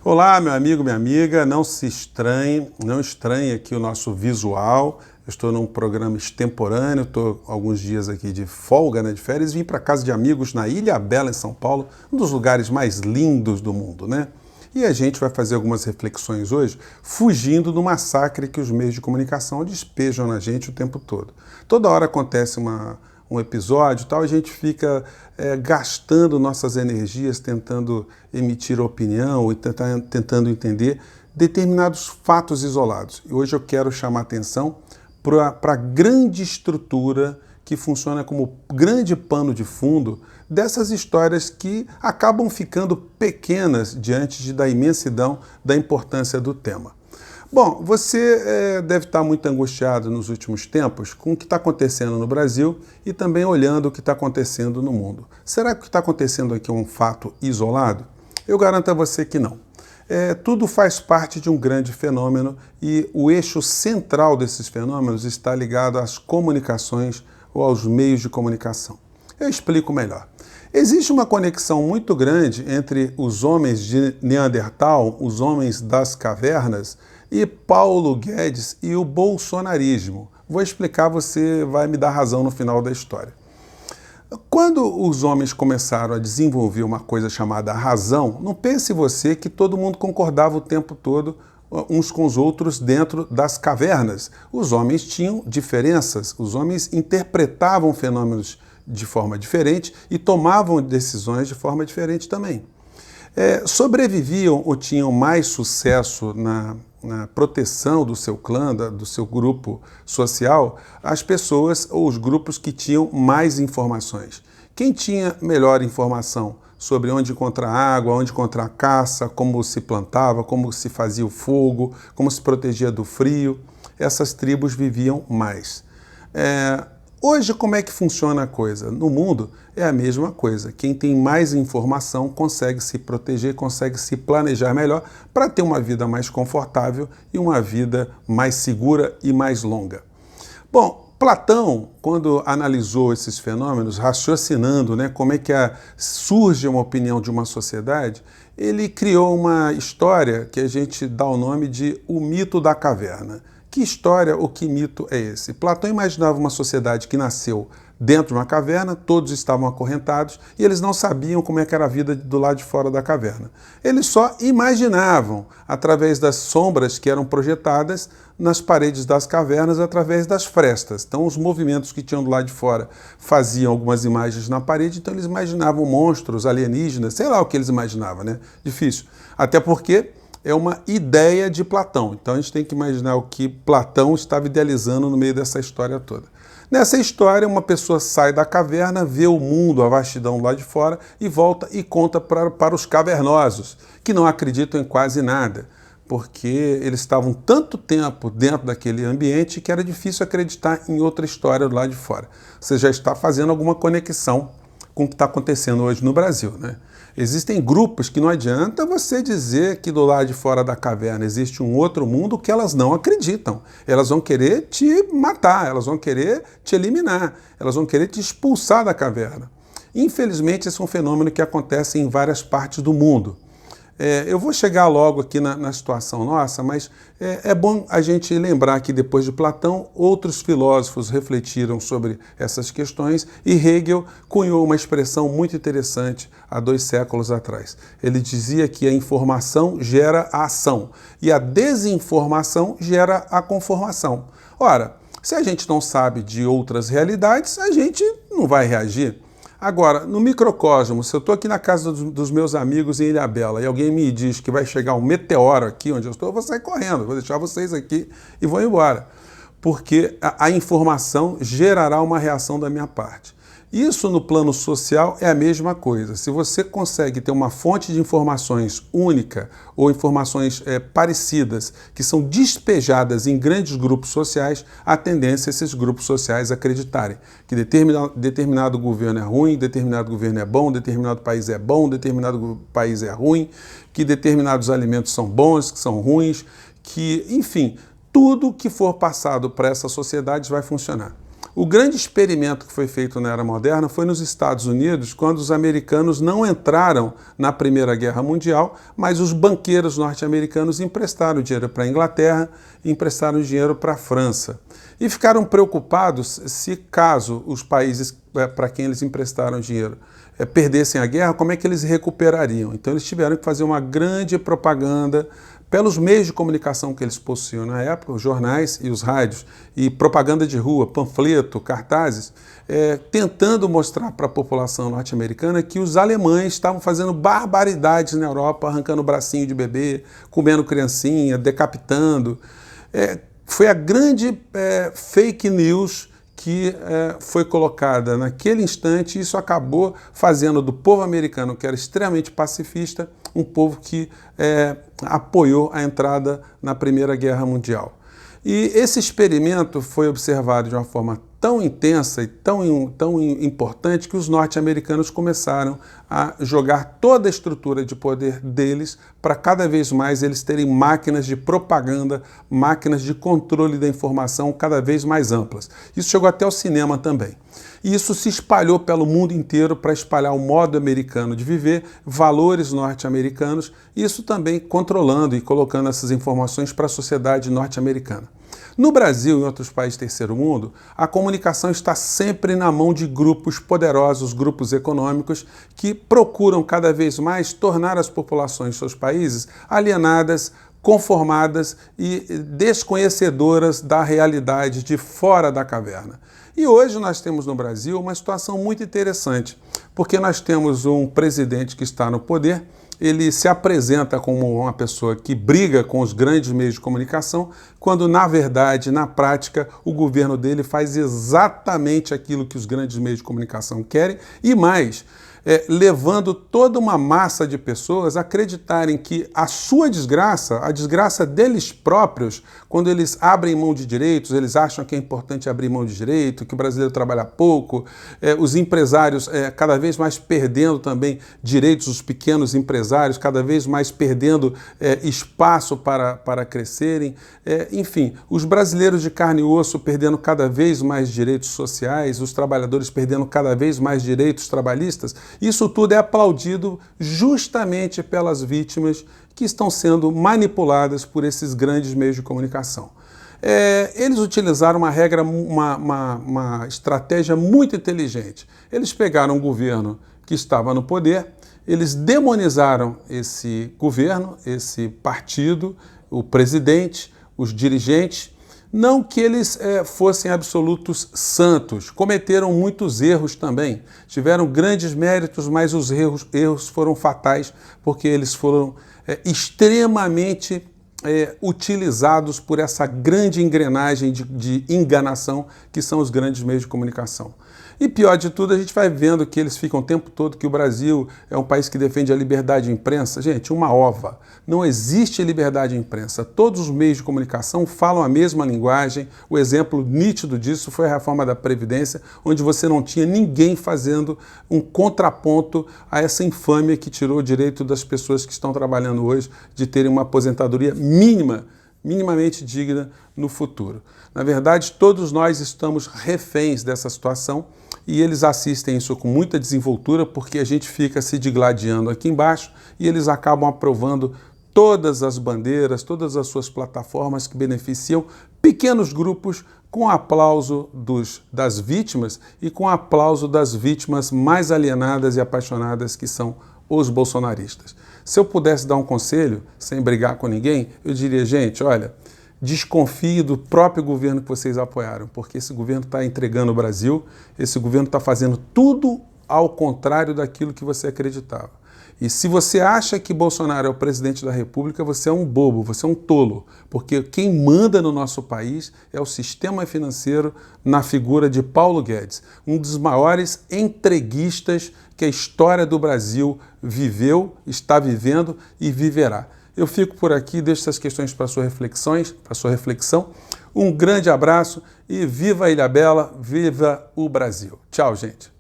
Olá, meu amigo, minha amiga, não se estranhe, não estranhe aqui o nosso visual. Eu estou num programa extemporâneo, estou alguns dias aqui de folga, de férias, vim para casa de amigos na Ilha Bela, em São Paulo, um dos lugares mais lindos do mundo, né? E a gente vai fazer algumas reflexões hoje, fugindo do massacre que os meios de comunicação despejam na gente o tempo todo. Toda hora acontece um episódio e tal, a gente fica gastando nossas energias tentando emitir opinião e tentando entender determinados fatos isolados. E hoje eu quero chamar a atenção para a grande estrutura que funciona como grande pano de fundo dessas histórias que acabam ficando pequenas diante da imensidão da importância do tema. Bom, você deve estar muito angustiado nos últimos tempos com o que está acontecendo no Brasil e também olhando o que está acontecendo no mundo. Será que o que está acontecendo aqui é um fato isolado? Eu garanto a você que não. Tudo faz parte de um grande fenômeno e o eixo central desses fenômenos está ligado às comunicações ou aos meios de comunicação. Eu explico melhor. Existe uma conexão muito grande entre os homens de Neandertal, os homens das cavernas, e Paulo Guedes e o bolsonarismo. Vou explicar, você vai me dar razão no final da história. Quando os homens começaram a desenvolver uma coisa chamada razão, não pense você que todo mundo concordava o tempo todo uns com os outros dentro das cavernas. Os homens tinham diferenças, os homens interpretavam fenômenos de forma diferente e tomavam decisões de forma diferente também. Sobreviviam ou tinham mais sucesso na proteção do seu clã, do seu grupo social, as pessoas ou os grupos que tinham mais informações. Quem tinha melhor informação sobre onde encontrar água, onde encontrar caça, como se plantava, como se fazia o fogo, como se protegia do frio, essas tribos viviam mais. Hoje, como é que funciona a coisa? No mundo é a mesma coisa. Quem tem mais informação consegue se proteger, consegue se planejar melhor para ter uma vida mais confortável e uma vida mais segura e mais longa. Bom, Platão, quando analisou esses fenômenos, raciocinando como é que surge uma opinião de uma sociedade, ele criou uma história que a gente dá o nome de o mito da caverna. Que história ou que mito é esse? Platão imaginava uma sociedade que nasceu dentro de uma caverna, todos estavam acorrentados e eles não sabiam como é que era a vida do lado de fora da caverna. Eles só imaginavam através das sombras que eram projetadas nas paredes das cavernas através das frestas. Então os movimentos que tinham do lado de fora faziam algumas imagens na parede, então eles imaginavam monstros, alienígenas, sei lá o que eles imaginavam, né? Difícil. Até porque é uma ideia de Platão. Então a gente tem que imaginar o que Platão estava idealizando no meio dessa história toda. Nessa história, uma pessoa sai da caverna, vê o mundo, a vastidão lá de fora e volta e conta para os cavernosos, que não acreditam em quase nada, porque eles estavam tanto tempo dentro daquele ambiente que era difícil acreditar em outra história do lado de fora. Você já está fazendo alguma conexão com o que está acontecendo hoje no Brasil, né? Existem grupos que não adianta você dizer que do lado de fora da caverna existe um outro mundo que elas não acreditam. Elas vão querer te matar, elas vão querer te eliminar, elas vão querer te expulsar da caverna. Infelizmente, esse é um fenômeno que acontece em várias partes do mundo. Eu vou chegar logo aqui na situação nossa, mas é bom a gente lembrar que depois de Platão, outros filósofos refletiram sobre essas questões e Hegel cunhou uma expressão muito interessante há 2 séculos atrás. Ele dizia que a informação gera a ação e a desinformação gera a conformação. Ora, se a gente não sabe de outras realidades, a gente não vai reagir. Agora, no microcosmo, se eu estou aqui na casa dos meus amigos em Ilhabela e alguém me diz que vai chegar um meteoro aqui onde eu estou, eu vou sair correndo, vou deixar vocês aqui e vou embora. Porque a informação gerará uma reação da minha parte. Isso no plano social é a mesma coisa. Se você consegue ter uma fonte de informações única ou informações parecidas que são despejadas em grandes grupos sociais, a tendência é esses grupos sociais acreditarem que determinado governo é ruim, determinado governo é bom, determinado país é bom, determinado país é ruim, que determinados alimentos são bons, que são ruins, que, enfim, tudo que for passado para essa sociedade vai funcionar. O grande experimento que foi feito na Era Moderna foi nos Estados Unidos, quando os americanos não entraram na Primeira Guerra Mundial, mas os banqueiros norte-americanos emprestaram dinheiro para a Inglaterra e emprestaram dinheiro para a França. E ficaram preocupados se, caso os países para quem eles emprestaram dinheiro perdessem a guerra, como é que eles recuperariam. Então eles tiveram que fazer uma grande propaganda pelos meios de comunicação que eles possuíam na época, os jornais e os rádios, e propaganda de rua, panfleto, cartazes, tentando mostrar para a população norte-americana que os alemães estavam fazendo barbaridades na Europa, arrancando o bracinho de bebê, comendo criancinha, decapitando. Foi a grande fake news que foi colocada naquele instante, e isso acabou fazendo do povo americano, que era extremamente pacifista, um povo que apoiou a entrada na Primeira Guerra Mundial. E esse experimento foi observado de uma forma tão intensa e tão importante que os norte-americanos começaram a jogar toda a estrutura de poder deles para cada vez mais eles terem máquinas de propaganda, máquinas de controle da informação cada vez mais amplas. Isso chegou até o cinema também. E isso se espalhou pelo mundo inteiro para espalhar o modo americano de viver, valores norte-americanos, isso também controlando e colocando essas informações para a sociedade norte-americana. No Brasil e em outros países do terceiro mundo, a comunicação está sempre na mão de grupos poderosos, grupos econômicos, que procuram cada vez mais tornar as populações de seus países alienadas, conformadas e desconhecedoras da realidade de fora da caverna. E hoje nós temos no Brasil uma situação muito interessante, porque nós temos um presidente que está no poder, ele se apresenta como uma pessoa que briga com os grandes meios de comunicação, quando, na verdade, na prática, o governo dele faz exatamente aquilo que os grandes meios de comunicação querem e mais, levando toda uma massa de pessoas a acreditarem que a sua desgraça, a desgraça deles próprios, quando eles abrem mão de direitos, eles acham que é importante abrir mão de direito, que o brasileiro trabalha pouco, os empresários cada vez mais perdendo também direitos, os pequenos empresários cada vez mais perdendo espaço para crescerem, enfim, os brasileiros de carne e osso perdendo cada vez mais direitos sociais, os trabalhadores perdendo cada vez mais direitos trabalhistas. Isso tudo é aplaudido justamente pelas vítimas que estão sendo manipuladas por esses grandes meios de comunicação. Eles utilizaram uma regra, uma estratégia muito inteligente. Eles pegaram um governo que estava no poder, eles demonizaram esse governo, esse partido, o presidente, os dirigentes. Não que eles fossem absolutos santos, cometeram muitos erros também, tiveram grandes méritos, mas os erros foram fatais, porque eles foram extremamente utilizados por essa grande engrenagem de enganação que são os grandes meios de comunicação. E pior de tudo, a gente vai vendo que eles ficam o tempo todo que o Brasil é um país que defende a liberdade de imprensa. Gente, uma ova. Não existe liberdade de imprensa. Todos os meios de comunicação falam a mesma linguagem. O exemplo nítido disso foi a reforma da Previdência, onde você não tinha ninguém fazendo um contraponto a essa infâmia que tirou o direito das pessoas que estão trabalhando hoje de terem uma aposentadoria minimamente digna no futuro. Na verdade, todos nós estamos reféns dessa situação e eles assistem isso com muita desenvoltura porque a gente fica se digladiando aqui embaixo e eles acabam aprovando todas as bandeiras, todas as suas plataformas que beneficiam pequenos grupos com aplauso das vítimas e com aplauso das vítimas mais alienadas e apaixonadas que são os bolsonaristas. Se eu pudesse dar um conselho, sem brigar com ninguém, eu diria, gente, olha, desconfie do próprio governo que vocês apoiaram, porque esse governo está entregando o Brasil, esse governo está fazendo tudo ao contrário daquilo que você acreditava. E se você acha que Bolsonaro é o presidente da República, você é um bobo, você é um tolo, porque quem manda no nosso país é o sistema financeiro na figura de Paulo Guedes, um dos maiores entreguistas que a história do Brasil viveu, está vivendo e viverá. Eu fico por aqui, deixo essas questões para sua reflexão. Um grande abraço e viva a Ilhabela, viva o Brasil. Tchau, gente.